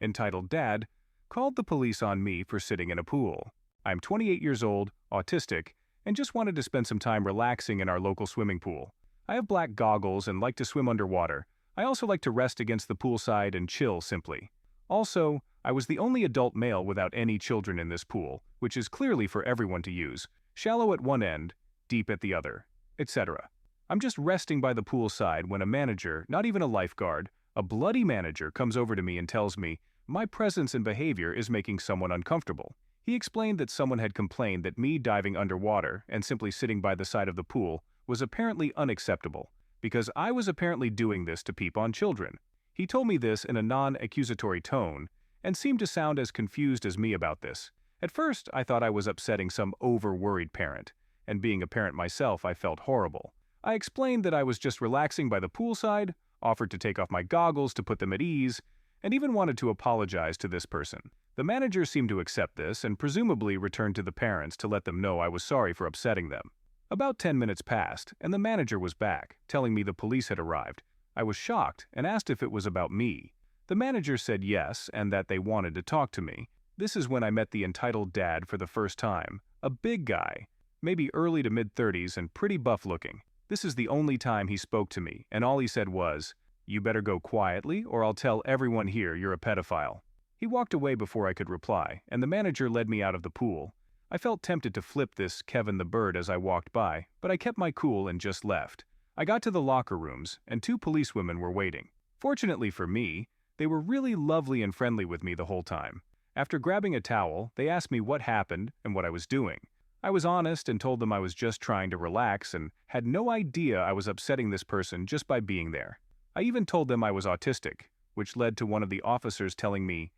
entitled Dad, called the police on me for sitting in a pool. I'm 28 years old, autistic, and just wanted to spend some time relaxing in our local swimming pool. I have black goggles and like to swim underwater. I also like to rest against the poolside and chill simply. Also, I was the only adult male without any children in this pool, which is clearly for everyone to use, shallow at one end, deep at the other, etc. I'm just resting by the poolside when a manager, not even a lifeguard, a bloody manager comes over to me and tells me my presence and behavior is making someone uncomfortable. He explained that someone had complained that me diving underwater and simply sitting by the side of the pool was apparently unacceptable, because I was apparently doing this to peep on children. He told me this in a non-accusatory tone and seemed to sound as confused as me about this. At first, I thought I was upsetting some over-worried parent, and being a parent myself, I felt horrible. I explained that I was just relaxing by the poolside, offered to take off my goggles to put them at ease, and even wanted to apologize to this person. The manager seemed to accept this and presumably returned to the parents to let them know I was sorry for upsetting them. About 10 minutes passed, and the manager was back, telling me the police had arrived. I was shocked and asked if it was about me. The manager said yes and that they wanted to talk to me. This is when I met the entitled Dad for the first time, a big guy, maybe early to mid-30s and pretty buff-looking. This is the only time he spoke to me, and all he said was, "You better go quietly or I'll tell everyone here you're a pedophile." He walked away before I could reply, and the manager led me out of the pool. I felt tempted to flip this Kevin the Bird as I walked by, but I kept my cool and just left. I got to the locker rooms, and 2 policewomen were waiting. Fortunately for me, they were really lovely and friendly with me the whole time. After grabbing a towel, they asked me what happened and what I was doing. I was honest and told them I was just trying to relax and had no idea I was upsetting this person just by being there. I even told them I was autistic, which led to one of the officers telling me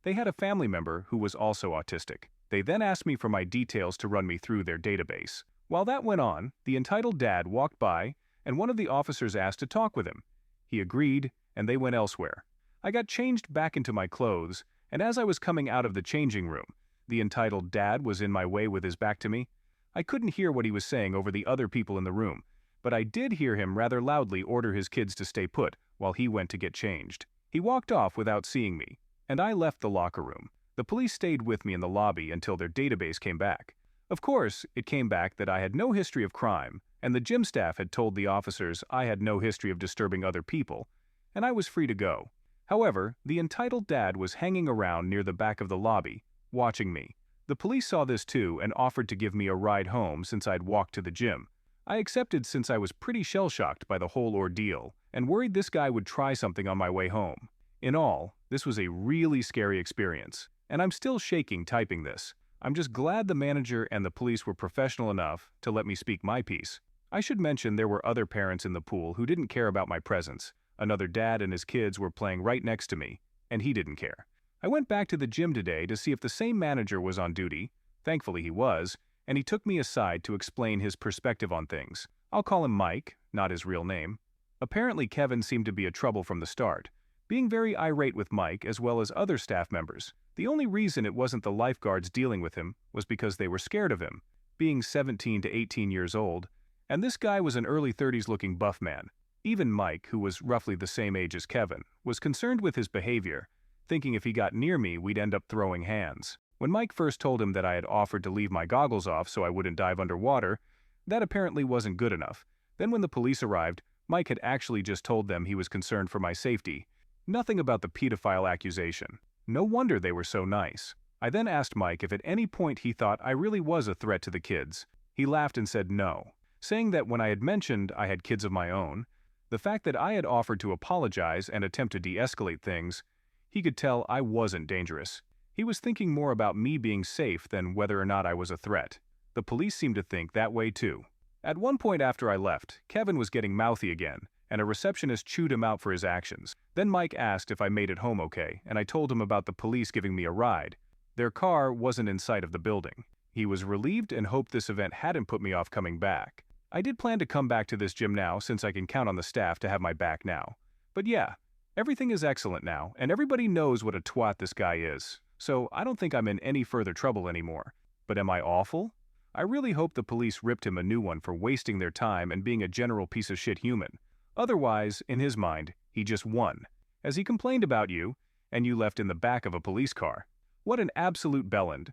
they had a family member who was also autistic. They then asked me for my details to run me through their database. While that went on, the entitled Dad walked by and one of the officers asked to talk with him. He agreed, and they went elsewhere. I got changed back into my clothes, and as I was coming out of the changing room, the entitled Dad was in my way with his back to me. I couldn't hear what he was saying over the other people in the room, but I did hear him rather loudly order his kids to stay put while he went to get changed. He walked off without seeing me, and I left the locker room. The police stayed with me in the lobby until their database came back. Of course, it came back that I had no history of crime, and the gym staff had told the officers I had no history of disturbing other people, and I was free to go. However, the entitled Dad was hanging around near the back of the lobby, watching me. The police saw this too and offered to give me a ride home since I'd walked to the gym. I accepted since I was pretty shell-shocked by the whole ordeal and worried this guy would try something on my way home. In all, this was a really scary experience, and I'm still shaking typing this. I'm just glad the manager and the police were professional enough to let me speak my piece. I should mention there were other parents in the pool who didn't care about my presence. Another dad and his kids were playing right next to me, and he didn't care. I went back to the gym today to see if the same manager was on duty. Thankfully he was, and he took me aside to explain his perspective on things. I'll call him Mike, not his real name. Apparently Kevin seemed to be a trouble from the start, being very irate with Mike as well as other staff members. The only reason it wasn't the lifeguards dealing with him was because they were scared of him, being 17 to 18 years old, and this guy was an early 30s looking buff man. Even Mike, who was roughly the same age as Kevin, was concerned with his behavior, thinking if he got near me we'd end up throwing hands. When Mike first told him that I had offered to leave my goggles off so I wouldn't dive underwater, that apparently wasn't good enough. Then when the police arrived, Mike had actually just told them he was concerned for my safety. Nothing about the pedophile accusation. No wonder they were so nice. I then asked Mike if at any point he thought I really was a threat to the kids. He laughed and said no, saying that when I had mentioned I had kids of my own, the fact that I had offered to apologize and attempt to de-escalate things, he could tell I wasn't dangerous. He was thinking more about me being safe than whether or not I was a threat. The police seemed to think that way too. At one point after I left, Kevin was getting mouthy again, and a receptionist chewed him out for his actions. Then Mike asked if I made it home okay, and I told him about the police giving me a ride. Their car wasn't in sight of the building. He was relieved and hoped this event hadn't put me off coming back. I did plan to come back to this gym now since I can count on the staff to have my back now. But yeah, everything is excellent now, and everybody knows what a twat this guy is, so I don't think I'm in any further trouble anymore. But am I awful? I really hope the police ripped him a new one for wasting their time and being a general piece of shit human. Otherwise, in his mind, he just won, as he complained about you, and you left in the back of a police car. What an absolute bellend.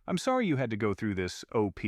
I'm sorry you had to go through this, OP.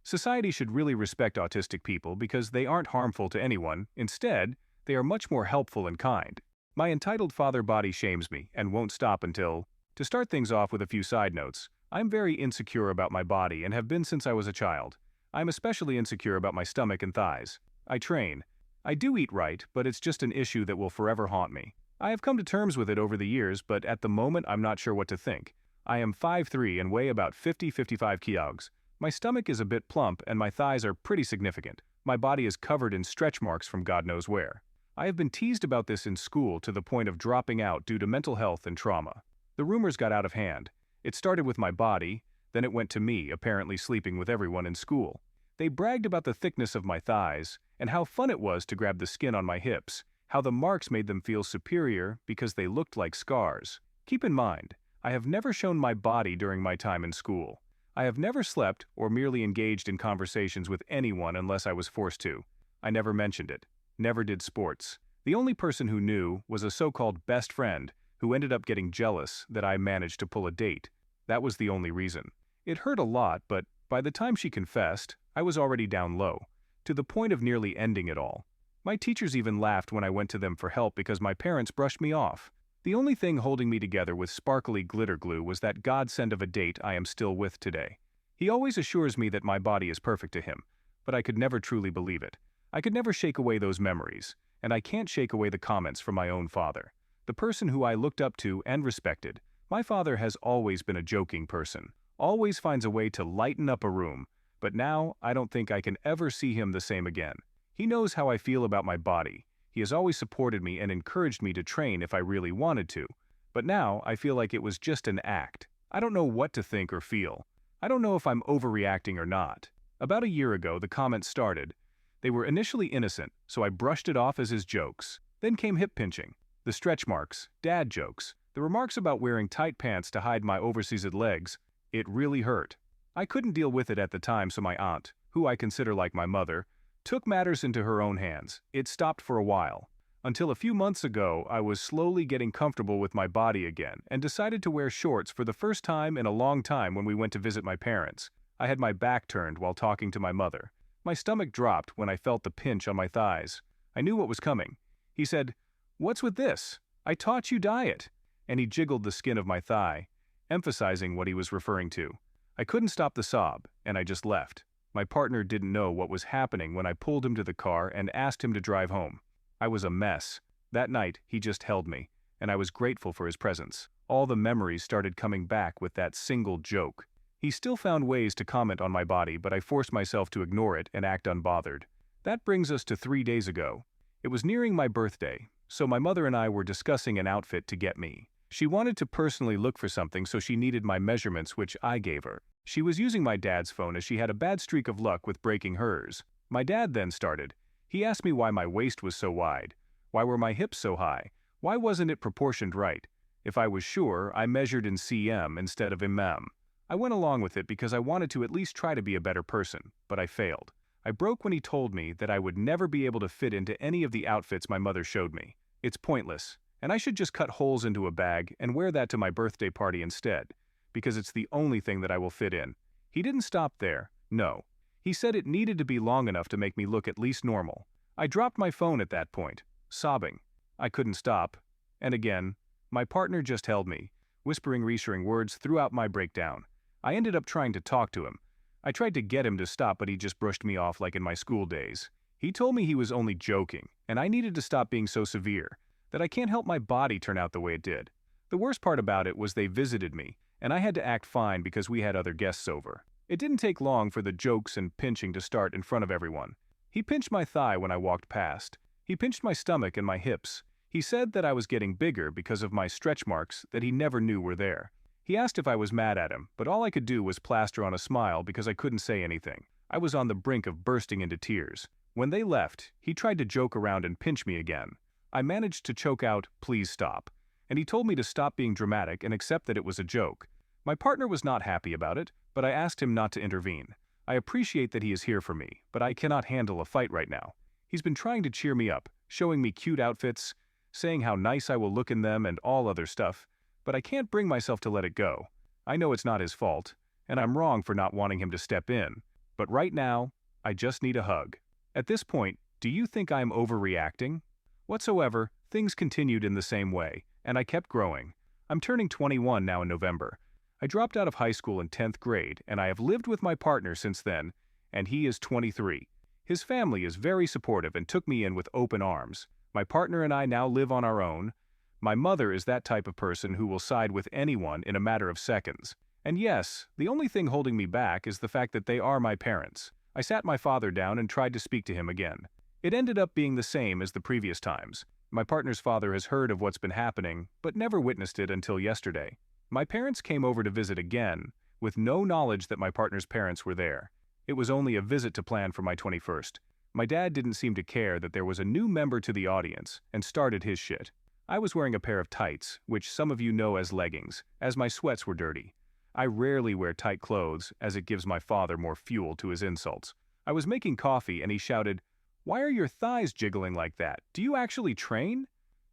Society should really respect autistic people because they aren't harmful to anyone. Instead, they are much more helpful and kind. My entitled father body shames me and won't stop until... To start things off with a few side notes, I'm very insecure about my body and have been since I was a child. I'm especially insecure about my stomach and thighs. I train. I do eat right, but it's just an issue that will forever haunt me. I have come to terms with it over the years, but at the moment I'm not sure what to think. I am 5'3" and weigh about 50-55 kilograms. My stomach is a bit plump and my thighs are pretty significant. My body is covered in stretch marks from God knows where. I have been teased about this in school to the point of dropping out due to mental health and trauma. The rumors got out of hand. It started with my body, then it went to me apparently sleeping with everyone in school. They bragged about the thickness of my thighs and how fun it was to grab the skin on my hips, how the marks made them feel superior because they looked like scars. Keep in mind, I have never shown my body during my time in school. I have never slept or merely engaged in conversations with anyone unless I was forced to. I never mentioned it. Never did sports. The only person who knew was a so-called best friend who ended up getting jealous that I managed to pull a date. That was the only reason. It hurt a lot, but by the time she confessed, I was already down low, to the point of nearly ending it all. My teachers even laughed when I went to them for help because my parents brushed me off. The only thing holding me together with sparkly glitter glue was that godsend of a date I am still with today. He always assures me that my body is perfect to him, but I could never truly believe it. I could never shake away those memories, and I can't shake away the comments from my own father. The person who I looked up to and respected. My father has always been a joking person, always finds a way to lighten up a room, but now I don't think I can ever see him the same again. He knows how I feel about my body. He has always supported me and encouraged me to train if I really wanted to, but now I feel like it was just an act. I don't know what to think or feel. I don't know if I'm overreacting or not. About a year ago, the comments started. They were initially innocent, so I brushed it off as his jokes. Then came hip pinching, the stretch marks, dad jokes, the remarks about wearing tight pants to hide my oversized legs. It really hurt. I couldn't deal with it at the time, so my aunt, who I consider like my mother, took matters into her own hands. It stopped for a while. Until a few months ago, I was slowly getting comfortable with my body again and decided to wear shorts for the first time in a long time when we went to visit my parents. I had my back turned while talking to my mother. My stomach dropped when I felt the pinch on my thighs. I knew what was coming. He said, "What's with this? I taught you diet." And he jiggled the skin of my thigh, emphasizing what he was referring to. I couldn't stop the sob, and I just left. My partner didn't know what was happening when I pulled him to the car and asked him to drive home. I was a mess. That night, he just held me, and I was grateful for his presence. All the memories started coming back with that single joke. He still found ways to comment on my body, but I forced myself to ignore it and act unbothered. That brings us to 3 days ago. It was nearing my birthday, so my mother and I were discussing an outfit to get me. She wanted to personally look for something, so she needed my measurements, which I gave her. She was using my dad's phone as she had a bad streak of luck with breaking hers. My dad then started. He asked me why my waist was so wide. Why were my hips so high? Why wasn't it proportioned right? If I was sure, I measured in cm instead of mm. I went along with it because I wanted to at least try to be a better person, but I failed. I broke when he told me that I would never be able to fit into any of the outfits my mother showed me. It's pointless, and I should just cut holes into a bag and wear that to my birthday party instead, because it's the only thing that I will fit in. He didn't stop there, no. He said it needed to be long enough to make me look at least normal. I dropped my phone at that point, sobbing. I couldn't stop, and again, my partner just held me, whispering reassuring words throughout my breakdown. I ended up trying to talk to him. I tried to get him to stop, but he just brushed me off like in my school days. He told me he was only joking, and I needed to stop being so severe, that I can't help my body turn out the way it did. The worst part about it was they visited me, and I had to act fine because we had other guests over. It didn't take long for the jokes and pinching to start in front of everyone. He pinched my thigh when I walked past. He pinched my stomach and my hips. He said that I was getting bigger because of my stretch marks that he never knew were there. He asked if I was mad at him, but all I could do was plaster on a smile because I couldn't say anything. I was on the brink of bursting into tears. When they left, he tried to joke around and pinch me again. I managed to choke out, "Please stop," and he told me to stop being dramatic and accept that it was a joke. My partner was not happy about it, but I asked him not to intervene. I appreciate that he is here for me, but I cannot handle a fight right now. He's been trying to cheer me up, showing me cute outfits, saying how nice I will look in them and all other stuff, but I can't bring myself to let it go. I know it's not his fault, and I'm wrong for not wanting him to step in, but right now, I just need a hug. At this point, do you think I'm overreacting? Whatsoever, things continued in the same way, and I kept growing. I'm turning 21 now in November. I dropped out of high school in 10th grade, and I have lived with my partner since then, and he is 23. His family is very supportive and took me in with open arms. My partner and I now live on our own. My mother is that type of person who will side with anyone in a matter of seconds. And yes, the only thing holding me back is the fact that they are my parents. I sat my father down and tried to speak to him again. It ended up being the same as the previous times. My partner's father has heard of what's been happening, but never witnessed it until yesterday. My parents came over to visit again, with no knowledge that my partner's parents were there. It was only a visit to plan for my 21st. My dad didn't seem to care that there was a new member to the audience, and started his shit. I was wearing a pair of tights, which some of you know as leggings, as my sweats were dirty. I rarely wear tight clothes, as it gives my father more fuel to his insults. I was making coffee and he shouted, "Why are your thighs jiggling like that? Do you actually train?"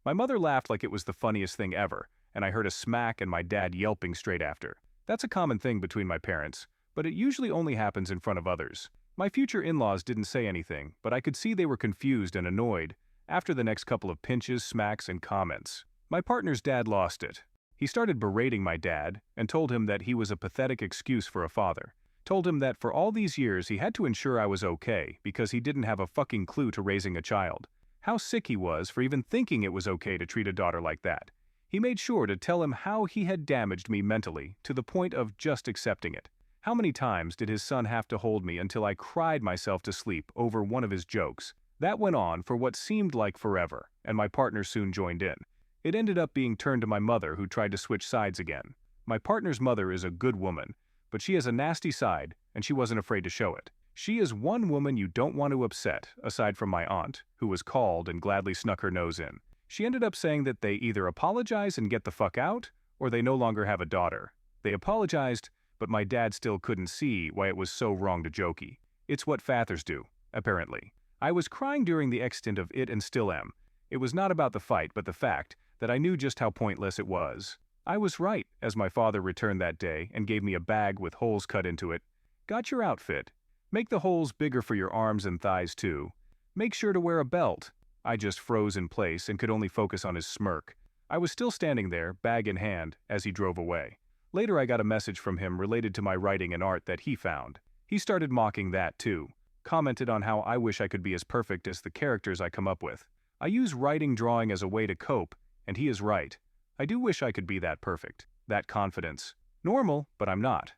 My mother laughed like it was the funniest thing ever, and I heard a smack and my dad yelping straight after. That's a common thing between my parents, but it usually only happens in front of others. My future in-laws didn't say anything, but I could see they were confused and annoyed after the next couple of pinches, smacks, and comments. My partner's dad lost it. He started berating my dad and told him that he was a pathetic excuse for a father. Told him that for all these years he had to ensure I was okay because he didn't have a fucking clue to raising a child. How sick he was for even thinking it was okay to treat a daughter like that. He made sure to tell him how he had damaged me mentally to the point of just accepting it. How many times did his son have to hold me until I cried myself to sleep over one of his jokes? That went on for what seemed like forever, and my partner soon joined in. It ended up being turned to my mother, who tried to switch sides again. My partner's mother is a good woman, but she has a nasty side, and she wasn't afraid to show it. She is one woman you don't want to upset, aside from my aunt, who was called and gladly snuck her nose in. She ended up saying that they either apologize and get the fuck out, or they no longer have a daughter. They apologized, but my dad still couldn't see why it was so wrong to jokey. It's what fathers do, apparently. I was crying during the extent of it and still am. It was not about the fight, but the fact that I knew just how pointless it was. I was right, as my father returned that day and gave me a bag with holes cut into it. Got your outfit. Make the holes bigger for your arms and thighs too. Make sure to wear a belt. I just froze in place and could only focus on his smirk. I was still standing there, bag in hand, as he drove away. Later I got a message from him related to my writing and art that he found. He started mocking that too. Commented on how I wish I could be as perfect as the characters I come up with. I use writing drawing as a way to cope, and he is right. I do wish I could be that perfect, that confidence. Normal, but I'm not.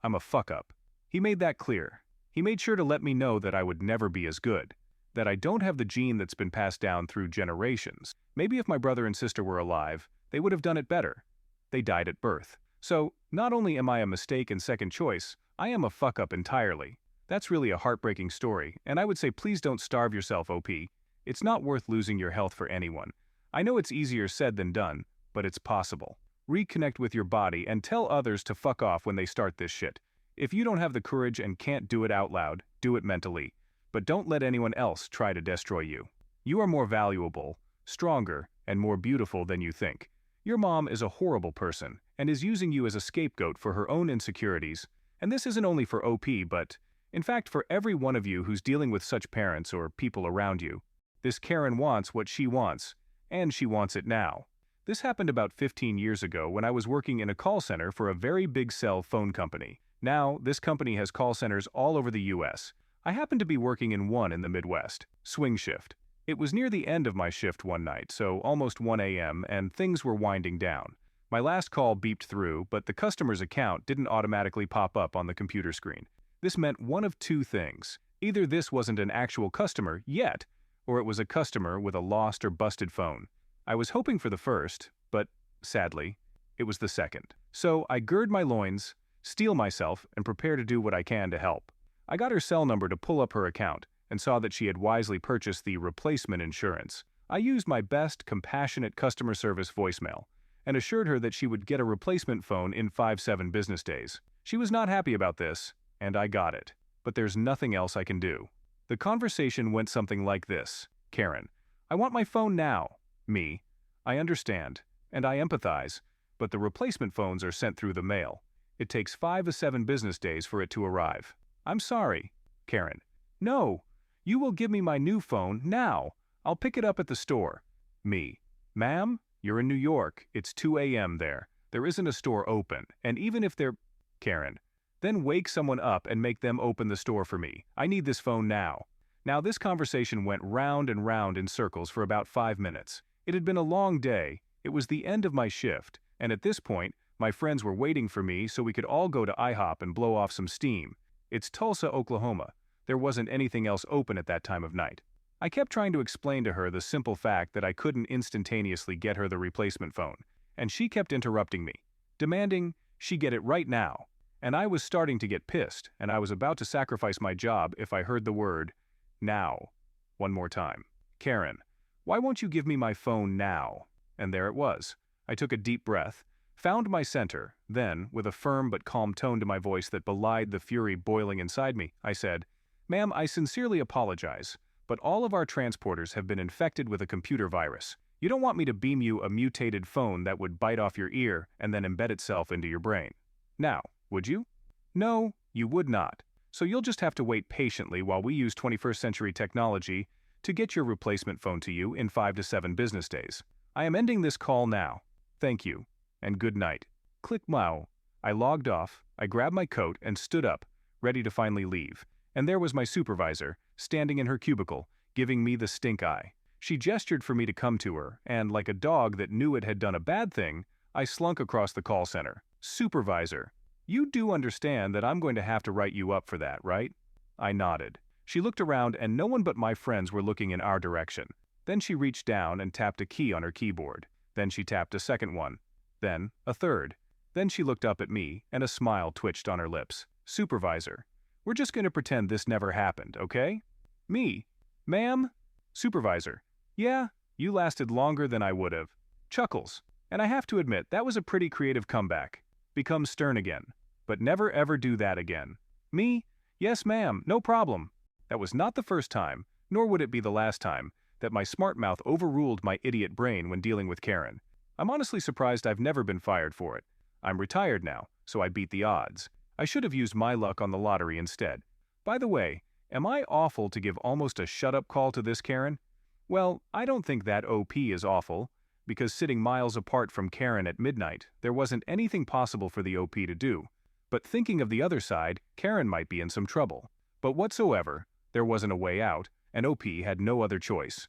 I'm a fuck-up. He made that clear. He made sure to let me know that I would never be as good, that I don't have the gene that's been passed down through generations. Maybe if my brother and sister were alive, they would have done it better. They died at birth. So, not only am I a mistake and second choice, I am a fuck-up entirely. That's really a heartbreaking story, and I would say please don't starve yourself, OP. It's not worth losing your health for anyone. I know it's easier said than done, but it's possible. Reconnect with your body and tell others to fuck off when they start this shit. If you don't have the courage and can't do it out loud, do it mentally. But don't let anyone else try to destroy you. You are more valuable, stronger, and more beautiful than you think. Your mom is a horrible person and is using you as a scapegoat for her own insecurities. And this isn't only for OP, but, in fact, for every one of you who's dealing with such parents or people around you. This Karen wants what she wants, and she wants it now. This happened about 15 years ago when I was working in a call center for a very big cell phone company. Now, this company has call centers all over the US. I happened to be working in one in the Midwest, swing shift. It was near the end of my shift one night, so almost 1 a.m., and things were winding down. My last call beeped through, but the customer's account didn't automatically pop up on the computer screen. This meant one of two things. Either this wasn't an actual customer yet, or it was a customer with a lost or busted phone. I was hoping for the first, but, sadly, it was the second. So I gird my loins, steel myself, and prepare to do what I can to help. I got her cell number to pull up her account, and saw that she had wisely purchased the replacement insurance. I used my best, compassionate customer service voicemail, and assured her that she would get a replacement phone in 5-7 business days. She was not happy about this, and I got it. But there's nothing else I can do. The conversation went something like this. Karen, I want my phone now. Me, I understand, and I empathize, but the replacement phones are sent through the mail. It takes 5 to 7 business days for it to arrive. I'm sorry. Karen. No. You will give me my new phone now. I'll pick it up at the store. Me. Ma'am, you're in New York. It's 2 a.m. there. There isn't a store open, and even if they're... Karen. Then wake someone up and make them open the store for me. I need this phone now. Now this conversation went round and round in circles for about 5 minutes. It had been a long day. It was the end of my shift, and at this point, my friends were waiting for me so we could all go to IHOP and blow off some steam. It's Tulsa, Oklahoma. There wasn't anything else open at that time of night. I kept trying to explain to her the simple fact that I couldn't instantaneously get her the replacement phone, and she kept interrupting me, demanding she get it right now. And I was starting to get pissed, and I was about to sacrifice my job if I heard the word, now. One more time. Karen, why won't you give me my phone now? And there it was. I took a deep breath, found my center, then, with a firm but calm tone to my voice that belied the fury boiling inside me, I said, Ma'am, I sincerely apologize, but all of our transporters have been infected with a computer virus. You don't want me to beam you a mutated phone that would bite off your ear and then embed itself into your brain. Now, would you? No, you would not. So you'll just have to wait patiently while we use 21st century technology to get your replacement phone to you in 5 to 7 business days. I am ending this call now. Thank you, and good night. Click Mao. I logged off, I grabbed my coat and stood up, ready to finally leave. And there was my supervisor, standing in her cubicle, giving me the stink eye. She gestured for me to come to her, and like a dog that knew it had done a bad thing, I slunk across the call center. Supervisor. You do understand that I'm going to have to write you up for that, right? I nodded. She looked around and no one but my friends were looking in our direction. Then she reached down and tapped a key on her keyboard. Then she tapped a second one. Then a third. Then she looked up at me and a smile twitched on her lips. Supervisor. We're just going to pretend this never happened, okay? Me. Ma'am? Supervisor. Yeah, you lasted longer than I would have. Chuckles. And I have to admit, that was a pretty creative comeback. Become stern again. But never ever do that again. Me? Yes, ma'am, no problem. That was not the first time, nor would it be the last time, that my smart mouth overruled my idiot brain when dealing with Karen. I'm honestly surprised I've never been fired for it. I'm retired now, so I beat the odds. I should have used my luck on the lottery instead. By the way, am I awful to give almost a shut-up call to this Karen? Well, I don't think that OP is awful, because sitting miles apart from Karen at midnight, there wasn't anything possible for the OP to do. But thinking of the other side, Karen might be in some trouble. But whatsoever, there wasn't a way out, and OP had no other choice.